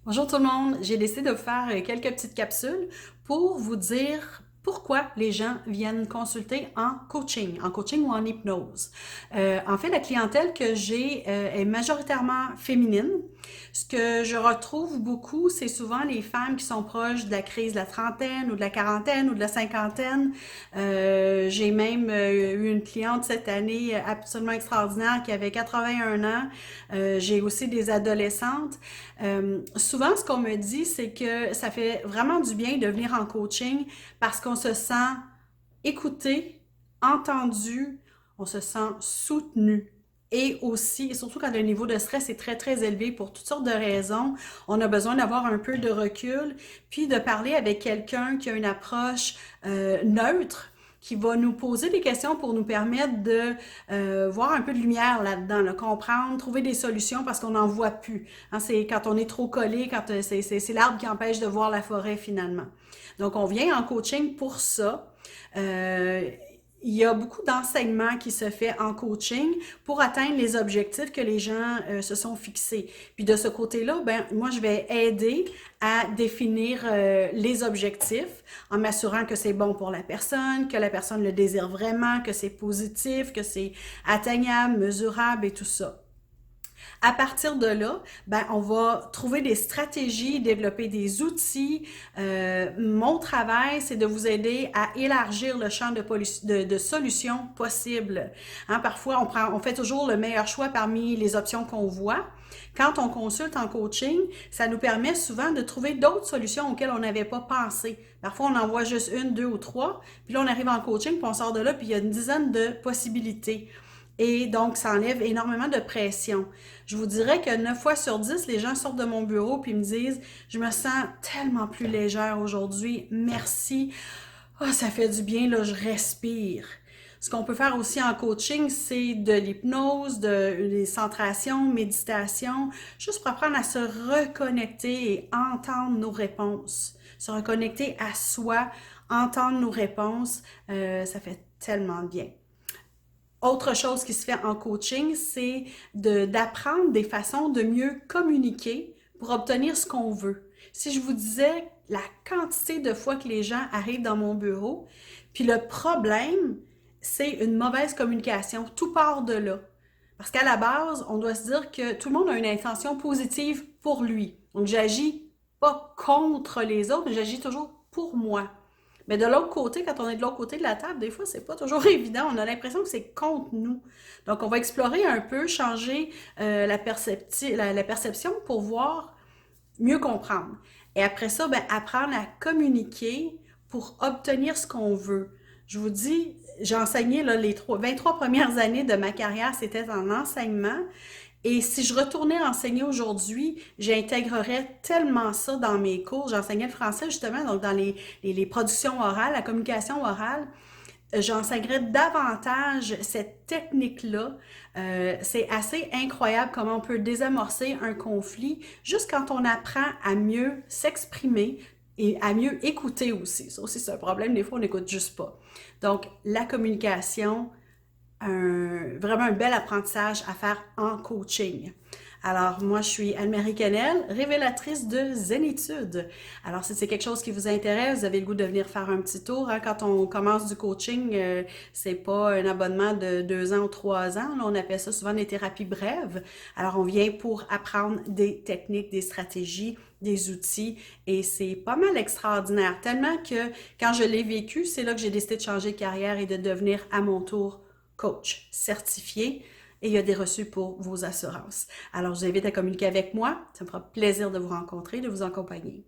Bonjour tout le monde, j'ai décidé de vous faire quelques petites capsules pour vous dire pourquoi les gens viennent consulter en coaching ou en hypnose. En fait, la clientèle que j'ai est majoritairement féminine. Ce que je retrouve beaucoup, c'est souvent les femmes qui sont proches de la crise de la trentaine ou de la quarantaine ou de la cinquantaine. J'ai même eu une cliente cette année absolument extraordinaire qui avait 81 ans. J'ai aussi des adolescentes. Souvent, ce qu'on me dit, c'est que ça fait vraiment du bien de venir en coaching parce qu'on se sent écouté, entendu, on se sent soutenu. Et aussi, et surtout quand le niveau de stress est très, très élevé pour toutes sortes de raisons, on a besoin d'avoir un peu de recul, puis de parler avec quelqu'un qui a une approche neutre, qui va nous poser des questions pour nous permettre de voir un peu de lumière là-dedans, là, comprendre, trouver des solutions parce qu'on n'en voit plus. Hein, c'est quand on est trop collé, quand c'est l'arbre qui empêche de voir la forêt finalement. Donc, on vient en coaching pour ça. Euh, il y a beaucoup d'enseignements qui se fait en coaching pour atteindre les objectifs que les gens se sont fixés. Puis de ce côté-là, ben moi je vais aider à définir les objectifs en m'assurant que c'est bon pour la personne, que la personne le désire vraiment, que c'est positif, que c'est atteignable, mesurable et tout ça. À partir de là, ben, on va trouver des stratégies, développer des outils. Mon travail, c'est de vous aider à élargir le champ de solutions possibles. Hein, parfois, on fait toujours le meilleur choix parmi les options qu'on voit. Quand on consulte en coaching, ça nous permet souvent de trouver d'autres solutions auxquelles on n'avait pas pensé. Parfois, on en voit juste une, deux ou trois, puis là, on arrive en coaching, puis on sort de là, puis il y a une dizaine de possibilités. Et donc, ça enlève énormément de pression. Je vous dirais que 9 fois sur 10, les gens sortent de mon bureau puis me disent « Je me sens tellement plus légère aujourd'hui. Merci. Oh, ça fait du bien, là, je respire. » Ce qu'on peut faire aussi en coaching, c'est de l'hypnose, des centrations, méditation, juste pour apprendre à se reconnecter et entendre nos réponses. Se reconnecter à soi, entendre nos réponses, ça fait tellement de bien. Autre chose qui se fait en coaching, c'est d'apprendre des façons de mieux communiquer pour obtenir ce qu'on veut. Si je vous disais la quantité de fois que les gens arrivent dans mon bureau, puis le problème, c'est une mauvaise communication. Tout part de là. Parce qu'à la base, on doit se dire que tout le monde a une intention positive pour lui. Donc, j'agis pas contre les autres, mais j'agis toujours pour moi. Mais de l'autre côté, quand on est de l'autre côté de la table, des fois, c'est pas toujours évident. On a l'impression que c'est contre nous. Donc, on va explorer un peu, changer la perception pour voir, mieux comprendre. Et après ça, ben, apprendre à communiquer pour obtenir ce qu'on veut. Je vous dis, j'ai enseigné là, 23 premières années de ma carrière, c'était en enseignement. Et si je retournais enseigner aujourd'hui, j'intégrerais tellement ça dans mes cours. J'enseignais le français justement, donc dans les productions orales, la communication orale. J'enseignerais davantage cette technique-là. C'est assez incroyable comment on peut désamorcer un conflit juste quand on apprend à mieux s'exprimer et à mieux écouter aussi. Ça aussi, c'est un problème. Des fois, on n'écoute juste pas. Donc, la communication, vraiment un bel apprentissage à faire en coaching. Alors, moi, je suis Anne-Marie Canel, révélatrice de Zénitude. Alors, si c'est quelque chose qui vous intéresse, vous avez le goût de venir faire un petit tour. Hein, quand on commence du coaching, c'est pas un abonnement de 2 ans ou 3 ans. Là, on appelle ça souvent des thérapies brèves. Alors, on vient pour apprendre des techniques, des stratégies, des outils, et c'est pas mal extraordinaire. Tellement que quand je l'ai vécu, c'est là que j'ai décidé de changer de carrière et de devenir à mon tour coach certifié, et il y a des reçus pour vos assurances. Alors, je vous invite à communiquer avec moi. Ça me fera plaisir de vous rencontrer, de vous accompagner.